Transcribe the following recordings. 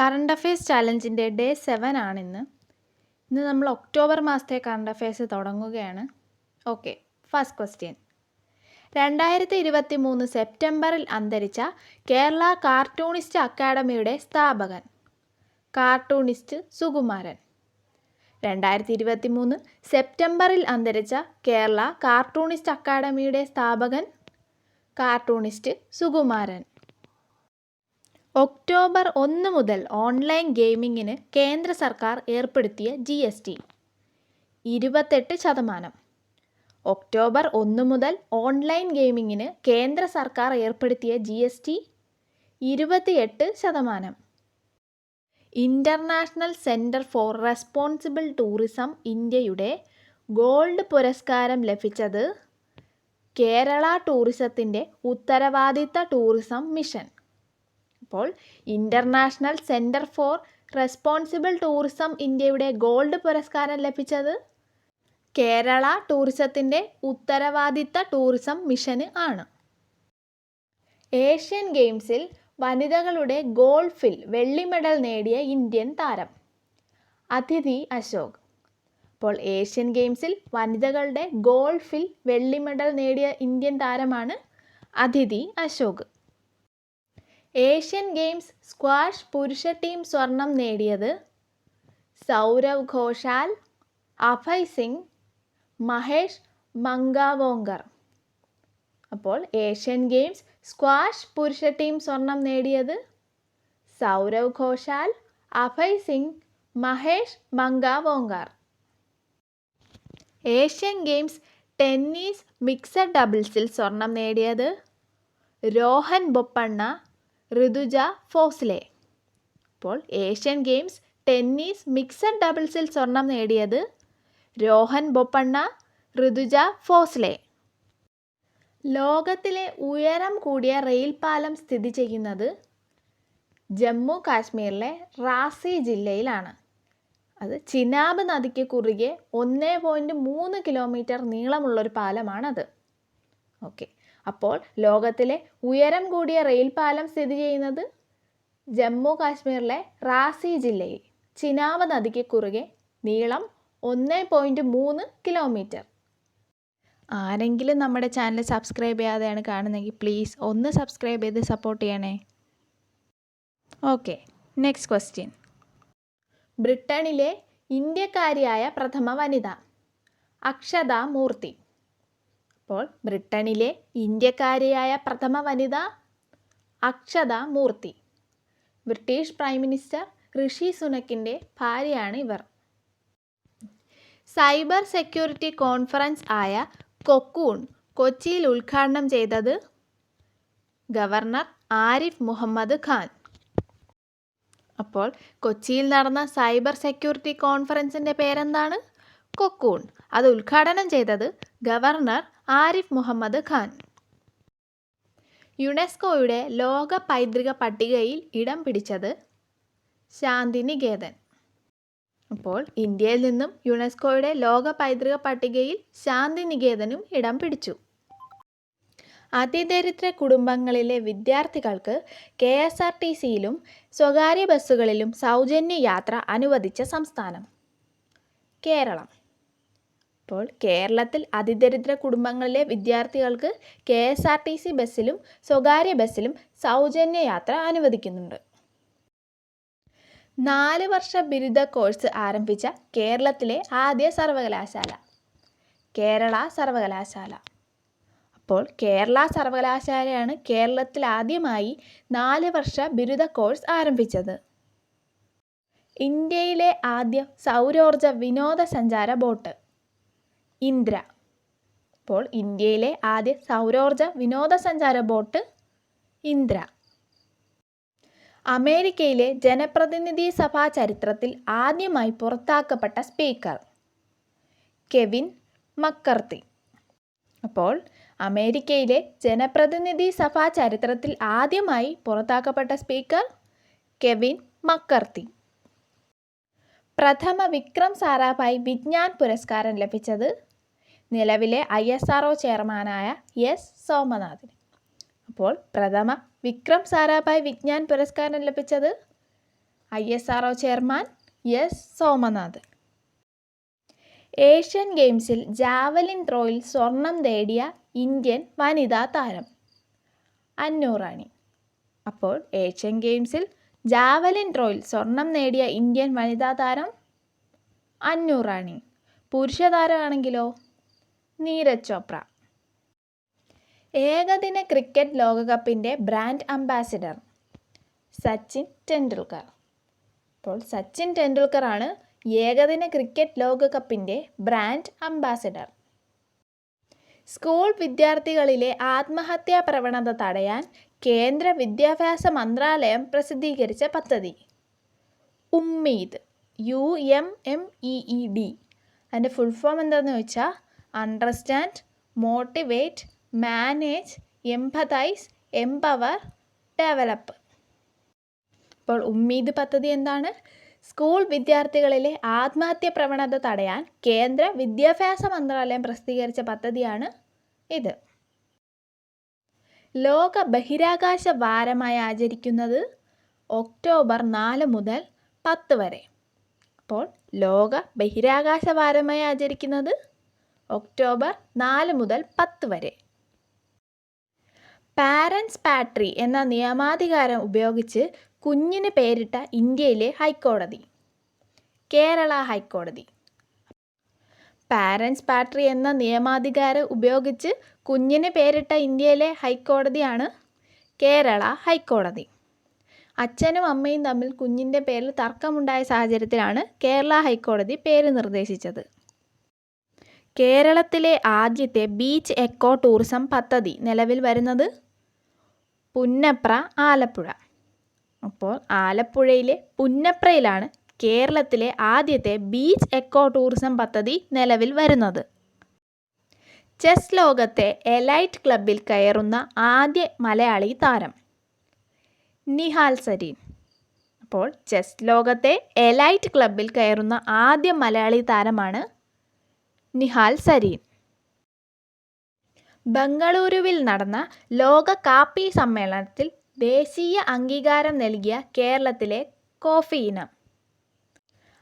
Current affairs ചാലഞ്ചിൻ്റെ day 7 ആണിന്ന്. ഇന്ന് നമ്മൾ ഒക്ടോബർ മാസത്തെ കറണ്ട് അഫയേഴ്സ് തുടങ്ങുകയാണ്. Okay, first question. 2023 സെപ്റ്റംബറിൽ അന്തരിച്ച കേരള കാർട്ടൂണിസ്റ്റ് അക്കാദമിയുടെ സ്ഥാപകൻ കാർട്ടൂണിസ്റ്റ് സുകുമാരൻ. 2023 സെപ്റ്റംബറിൽ അന്തരിച്ച കേരള കാർട്ടൂണിസ്റ്റ് അക്കാദമിയുടെ സ്ഥാപകൻ കാർട്ടൂണിസ്റ്റ് സുകുമാരൻ. ഒക്ടോബർ 1 മുതൽ ഓൺലൈൻ ഗെയിമിങ്ങിന് കേന്ദ്ര സർക്കാർ ഏർപ്പെടുത്തിയ GST 28%. ഒക്ടോബർ 1 മുതൽ ഓൺലൈൻ ഗെയിമിങ്ങിന് കേന്ദ്ര സർക്കാർ ഏർപ്പെടുത്തിയ GST 28%. International centre for responsible tourism ഇന്ത്യയുടെ ഗോൾഡ് പുരസ്കാരം ലഭിച്ചത് കേരള ടൂറിസത്തിൻ്റെ ഉത്തരവാദിത്ത ടൂറിസം മിഷൻ. അപ്പോൾ international centre for responsible tourism ഇന്ത്യയുടെ ഗോൾഡ് പുരസ്കാരം ലഭിച്ചത് കേരള ടൂറിസത്തിൻ്റെ ഉത്തരവാദിത്ത ടൂറിസം മിഷന് ആണ്. ഏഷ്യൻ ഗെയിംസിൽ വനിതകളുടെ ഗോൾഫിൽ വെള്ളി മെഡൽ നേടിയ ഇന്ത്യൻ താരം അദിതി അശോക്. അപ്പോൾ ഏഷ്യൻ ഗെയിംസിൽ വനിതകളുടെ ഗോൾഫിൽ വെള്ളി മെഡൽ നേടിയ ഇന്ത്യൻ താരമാണ് Aditi Ashok. Asian games squash പുരുഷ ടീം സ്വർണം നേടിയത് സൗരവ് ഘോഷാൽ, അഭയ് സിംഗ്, മഹേഷ് മംഗാവോങ്കർ. അപ്പോൾ ഏഷ്യൻ ഗെയിംസ് സ്ക്വാഷ് പുരുഷ ടീം സ്വർണം നേടിയത് Saurav Ghosal, Abhay Singh, Mahesh Mangaonkar. Asian games tennis mixed ഡബിൾസിൽ സ്വർണം നേടിയത് രോഹൻ ബൊപ്പണ്ണ, ഋതുജ ഫോസ്ലെ. അപ്പോൾ ഏഷ്യൻ ഗെയിംസ് ടെന്നീസ് മിക്സഡ് ഡബിൾസിൽ സ്വർണം നേടിയത് രോഹൻ ബൊപ്പണ്ണ, ഋതുജ ഫോസ്ലെ. ലോകത്തിലെ ഉയരം കൂടിയ റെയിൽ പാലം സ്ഥിതി ചെയ്യുന്നത് ജമ്മു കാശ്മീരിലെ റാസി ജില്ലയിലാണ്. അത് ചിനാബ് നദിക്ക് കുറുകെ 1.3 കിലോമീറ്റർ നീളമുള്ളൊരു പാലമാണത്. ഓക്കെ, അപ്പോൾ ലോകത്തിലെ ഉയരം കൂടിയ റെയിൽ പാലം സ്ഥിതി ചെയ്യുന്നത് ജമ്മു കാശ്മീരിലെ റാസി ജില്ലയിൽ, ചിനാബ് നദിക്ക് കുറുകെ, നീളം 1.3 കിലോമീറ്റർ. ആരെങ്കിലും നമ്മുടെ ചാനൽ സബ്സ്ക്രൈബ് ചെയ്യാതെയാണ് കാണുന്നതെങ്കിൽ പ്ലീസ് ഒന്ന് സബ്സ്ക്രൈബ് ചെയ്ത് സപ്പോർട്ട് ചെയ്യണേ. Okay, next question. ബ്രിട്ടനിലെ ഇന്ത്യക്കാരിയായ പ്രഥമ വനിത അക്ഷത മൂർത്തി. അപ്പോൾ ബ്രിട്ടനിലെ ഇന്ത്യക്കാരിയായ പ്രഥമ വനിത അക്ഷത മൂർത്തി. ബ്രിട്ടീഷ് പ്രൈം മിനിസ്റ്റർ ഋഷി സുനക്കിൻ്റെ ഭാര്യയാണ് ഇവർ. സൈബർ സെക്യൂരിറ്റി കോൺഫറൻസ് ആയ കൊക്കൂൺ കൊച്ചിയിൽ ഉദ്ഘാടനം ചെയ്തത് ഗവർണർ ആരിഫ് മുഹമ്മദ് ഖാൻ. അപ്പോൾ കൊച്ചിയിൽ നടന്ന സൈബർ സെക്യൂരിറ്റി കോൺഫറൻസിൻ്റെ പേരെന്താണ്? കൊക്കൂൺ. അത് ഉദ്ഘാടനം ചെയ്തത് ഗവർണർ ആരിഫ് മുഹമ്മദ് ഖാൻ. യുനെസ്കോയുടെ ലോക പൈതൃക പട്ടികയിൽ ഇടം പിടിച്ചത് ശാന്തിനികേതൻ. അപ്പോൾ ഇന്ത്യയിൽ നിന്നും യുനെസ്കോയുടെ ലോക പൈതൃക പട്ടികയിൽ ശാന്തിനികേതനും ഇടം പിടിച്ചു. അതിദരിദ്ര കുടുംബങ്ങളിലെ വിദ്യാർത്ഥികൾക്ക് KSRTCയിലും സ്വകാര്യ ബസ്സുകളിലും സൗജന്യ യാത്ര അനുവദിച്ച സംസ്ഥാനം കേരളം. അപ്പോൾ കേരളത്തിൽ അതിദരിദ്ര കുടുംബങ്ങളിലെ വിദ്യാർത്ഥികൾക്ക് KSRTC ബസ്സിലും സ്വകാര്യ ബസ്സിലും സൗജന്യ യാത്ര അനുവദിക്കുന്നുണ്ട്. 4 വർഷ ബിരുദ കോഴ്സ് ആരംഭിച്ച കേരളത്തിലെ ആദ്യ സർവകലാശാല കേരള സർവകലാശാല. അപ്പോൾ കേരള സർവകലാശാലയാണ് കേരളത്തിൽ ആദ്യമായി 4 വർഷ ബിരുദ കോഴ്സ് ആരംഭിച്ചത്. ഇന്ത്യയിലെ ആദ്യ സൗരോർജ വിനോദസഞ്ചാര ബോട്ട് ഇന്ദ്ര. അപ്പോൾ ഇന്ത്യയിലെ ആദ്യ സൗരോർജ വിനോദസഞ്ചാര ബോട്ട് ഇന്ദ്ര. അമേരിക്കയിലെ ജനപ്രതിനിധി സഭാ ചരിത്രത്തിൽ ആദ്യമായി പുറത്താക്കപ്പെട്ട സ്പീക്കർ കെവിൻ മക്കർത്തി. അപ്പോൾ അമേരിക്കയിലെ ജനപ്രതിനിധി സഭാ ചരിത്രത്തിൽ ആദ്യമായി പുറത്താക്കപ്പെട്ട സ്പീക്കർ കെവിൻ മക്കർത്തി. പ്രഥമ വിക്രം സാരാഭായ് വിജ്ഞാൻ പുരസ്കാരം ലഭിച്ചത് നിലവിലെ ISRO ചെയർമാനായ S സോമനാഥിന്. അപ്പോൾ പ്രഥമ വിക്രം സാരാഭായ് വിജ്ഞാൻ പുരസ്കാരം ലഭിച്ചത് ISRO chairman S Somanath. Asian ഗെയിംസിൽ ജാവലിൻ ത്രോയിൽ സ്വർണം നേടിയ ഇന്ത്യൻ വനിതാ താരം അന്നു റാണി. അപ്പോൾ ഏഷ്യൻ ഗെയിംസിൽ ജാവലിൻ ത്രോയിൽ സ്വർണം നേടിയ ഇന്ത്യൻ വനിതാ താരം അന്നു റാണി. പുരുഷ താരമാണെങ്കിലോ നീരജ് ചോപ്ര. ഏകദിന ക്രിക്കറ്റ് ലോകകപ്പിൻ്റെ ബ്രാൻഡ് അംബാസിഡർ സച്ചിൻ ടെണ്ടുൽക്കർ. അപ്പോൾ സച്ചിൻ ടെണ്ടുൽക്കറാണ് ഏകദിന ക്രിക്കറ്റ് ലോകകപ്പിൻ്റെ ബ്രാൻഡ് അംബാസിഡർ. സ്കൂൾ വിദ്യാർത്ഥികളിലെ ആത്മഹത്യാ പ്രവണത തടയാൻ കേന്ദ്ര വിദ്യാഭ്യാസ മന്ത്രാലയം പ്രസിദ്ധീകരിച്ച പദ്ധതി ഉമ്മീദ്, UMMEED. അതിൻ്റെ ഫുൾ ഫോം എന്താണെന്ന് വെച്ചാൽ understand, motivate, manage, empathise, empower, develop. അപ്പോൾ ഉമ്മീദ് പദ്ധതി എന്താണ്? സ്കൂൾ വിദ്യാർത്ഥികളിലെ ആത്മഹത്യ പ്രവണത തടയാൻ കേന്ദ്ര വിദ്യാഭ്യാസ മന്ത്രാലയം പ്രസിദ്ധീകരിച്ച പദ്ധതിയാണ് ഇത്. ലോക ബഹിരാകാശ വാരമായി ആചരിക്കുന്നത് ഒക്ടോബർ 4 മുതൽ 10 വരെ. അപ്പോൾ ലോക ബഹിരാകാശ വാരമായി ആചരിക്കുന്നത് ഒക്ടോബർ 4 മുതൽ 10 വരെ. പാരൻസ് പാട്രി എന്ന നിയമാധികാരം ഉപയോഗിച്ച് കുഞ്ഞിന് പേരിട്ട ഇന്ത്യയിലെ ഹൈക്കോടതി കേരള ഹൈക്കോടതി. പാരൻസ് പാട്രി എന്ന നിയമാധികാരം ഉപയോഗിച്ച് കുഞ്ഞിന് പേരിട്ട ഇന്ത്യയിലെ ഹൈക്കോടതിയാണ് കേരള ഹൈക്കോടതി. അച്ഛനും അമ്മയും തമ്മിൽ കുഞ്ഞിൻ്റെ പേരിൽ തർക്കമുണ്ടായ സാഹചര്യത്തിലാണ് കേരള ഹൈക്കോടതി പേര് നിർദ്ദേശിച്ചത്. കേരളത്തിലെ ആദ്യത്തെ ബീച്ച് എക്കോ ടൂറിസം പദ്ധതി നിലവിൽ വരുന്നത് പുന്നപ്ര, ആലപ്പുഴ. അപ്പോൾ ആലപ്പുഴയിലെ പുന്നപ്രയിലാണ് കേരളത്തിലെ ആദ്യത്തെ ബീച്ച് എക്കോ ടൂറിസം പദ്ധതി നിലവിൽ വരുന്നത്. ചെസ് ലോകത്തെ എലൈറ്റ് ക്ലബിൽ കയറുന്ന ആദ്യ മലയാളി താരം നിഹാൽ സരീൻ. അപ്പോൾ ചെസ് ലോകത്തെ എലൈറ്റ് ക്ലബിൽ കയറുന്ന ആദ്യ മലയാളി താരമാണ് നിഹാൽ സരീൻ. ബംഗളൂരുവിൽ നടന്ന ലോക കാപ്പി സമ്മേളനത്തിൽ ദേശീയ അംഗീകാരം നൽകിയ കേരളത്തിലെ കോഫി ഇനം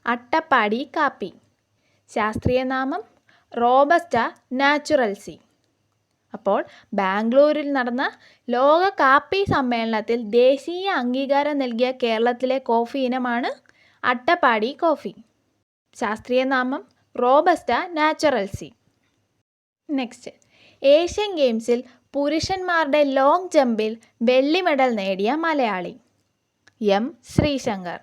അട്ടപ്പാടി കാപ്പി. ശാസ്ത്രീയ നാമം റോബസ്റ്റ നാച്ചുറൽസി. അപ്പോൾ ബാംഗ്ലൂരിൽ നടന്ന ലോക കാപ്പി സമ്മേളനത്തിൽ ദേശീയ അംഗീകാരം നൽകിയ കേരളത്തിലെ കോഫി ഇനമാണ് അട്ടപ്പാടി കോഫി. ശാസ്ത്രീയ നാമം റോബസ്റ്റ നാച്ചുറൽസി. നെക്സ്റ്റ്, ഏഷ്യൻ ഗെയിംസിൽ പുരുഷന്മാരുടെ ലോങ് ജമ്പിൽ വെള്ളി മെഡൽ നേടിയ മലയാളി എം ശ്രീശങ്കർ.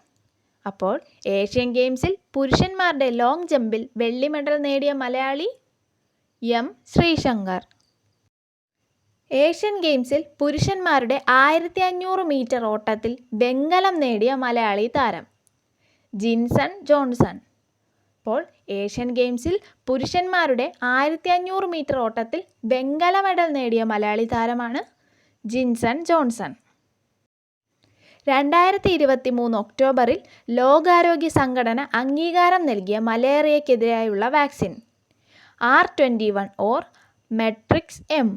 അപ്പോൾ ഏഷ്യൻ ഗെയിംസിൽ പുരുഷന്മാരുടെ ലോങ് ജമ്പിൽ വെള്ളി മെഡൽ നേടിയ മലയാളി എം ശ്രീശങ്കർ. ഏഷ്യൻ ഗെയിംസിൽ പുരുഷന്മാരുടെ 1500 മീറ്റർ ഓട്ടത്തിൽ വെങ്കലം നേടിയ മലയാളി താരം ജിൻസൺ ജോൺസൺ. അപ്പോൾ ഏഷ്യൻ ഗെയിംസിൽ പുരുഷന്മാരുടെ 1500 മീറ്റർ ഓട്ടത്തിൽ വെങ്കല മെഡൽ നേടിയ മലയാളി താരമാണ് ജിൻസൺ ജോൺസൺ. 2023 ഒക്ടോബറിൽ ലോകാരോഗ്യ സംഘടന അംഗീകാരം നൽകിയ മലേറിയക്കെതിരായുള്ള vaccine R21 or matrix M.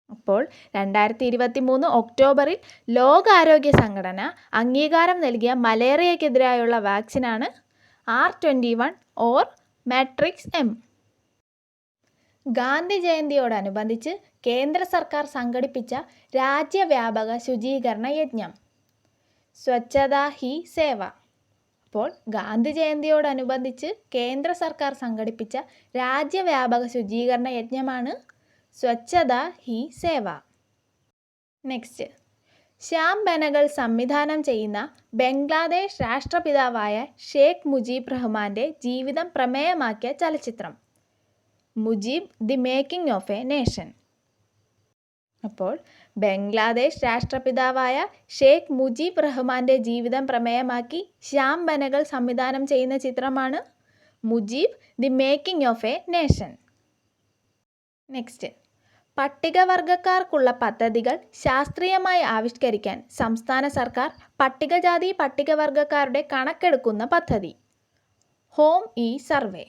അപ്പോൾ 2023 ഒക്ടോബറിൽ ലോകാരോഗ്യ സംഘടന അംഗീകാരം നൽകിയ മലേറിയക്കെതിരായുള്ള വാക്സിനാണ് R21 or matrix M. Gandhi ജയന്തിയോടനുബന്ധിച്ച് കേന്ദ്ര സർക്കാർ സംഘടിപ്പിച്ച രാജ്യവ്യാപക ശുചീകരണ യജ്ഞം സ്വച്ഛതാ ഹി സേവ. അപ്പോൾ ഗാന്ധി ജയന്തിയോടനുബന്ധിച്ച് കേന്ദ്ര സർക്കാർ സംഘടിപ്പിച്ച രാജ്യവ്യാപക ശുചീകരണ യജ്ഞമാണ് സ്വച്ഛതാ ഹി സേവ. നെക്സ്റ്റ്, ശ്യാം ബെനഗൽ സംവിധാനം ചെയ്യുന്ന ബംഗ്ലാദേശ് രാഷ്ട്രപിതാവായ ഷേഖ് മുജീബ് റഹ്മാൻ്റെ ജീവിതം പ്രമേയമാക്കിയ ചലച്ചിത്രം Mujeeb the making of a nation. അപ്പോൾ ബംഗ്ലാദേശ് രാഷ്ട്രപിതാവായ ഷേഖ് മുജീബ് റഹ്മാൻ്റെ ജീവിതം പ്രമേയമാക്കി ശ്യാം ബെനഗൽ സംവിധാനം ചെയ്യുന്ന ചിത്രമാണ് Mujib the making of a nation. Next, പട്ടികവർഗക്കാർക്കുള്ള പദ്ധതികൾ ശാസ്ത്രീയമായി ആവിഷ്കരിക്കാൻ സംസ്ഥാന സർക്കാർ പട്ടികജാതി പട്ടികവർഗക്കാരുടെ കണക്കെടുക്കുന്ന പദ്ധതി ഹോം ഇ സർവേ.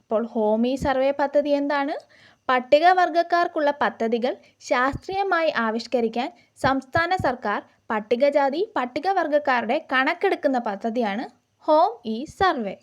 അപ്പോൾ ഹോം ഇ സർവേ പദ്ധതി എന്താണ്? പട്ടികവർഗക്കാർക്കുള്ള പദ്ധതികൾ ശാസ്ത്രീയമായി ആവിഷ്കരിക്കാൻ സംസ്ഥാന സർക്കാർ പട്ടികജാതി പട്ടികവർഗക്കാരുടെ കണക്കെടുക്കുന്ന പദ്ധതിയാണ് ഹോം ഈ സർവേ.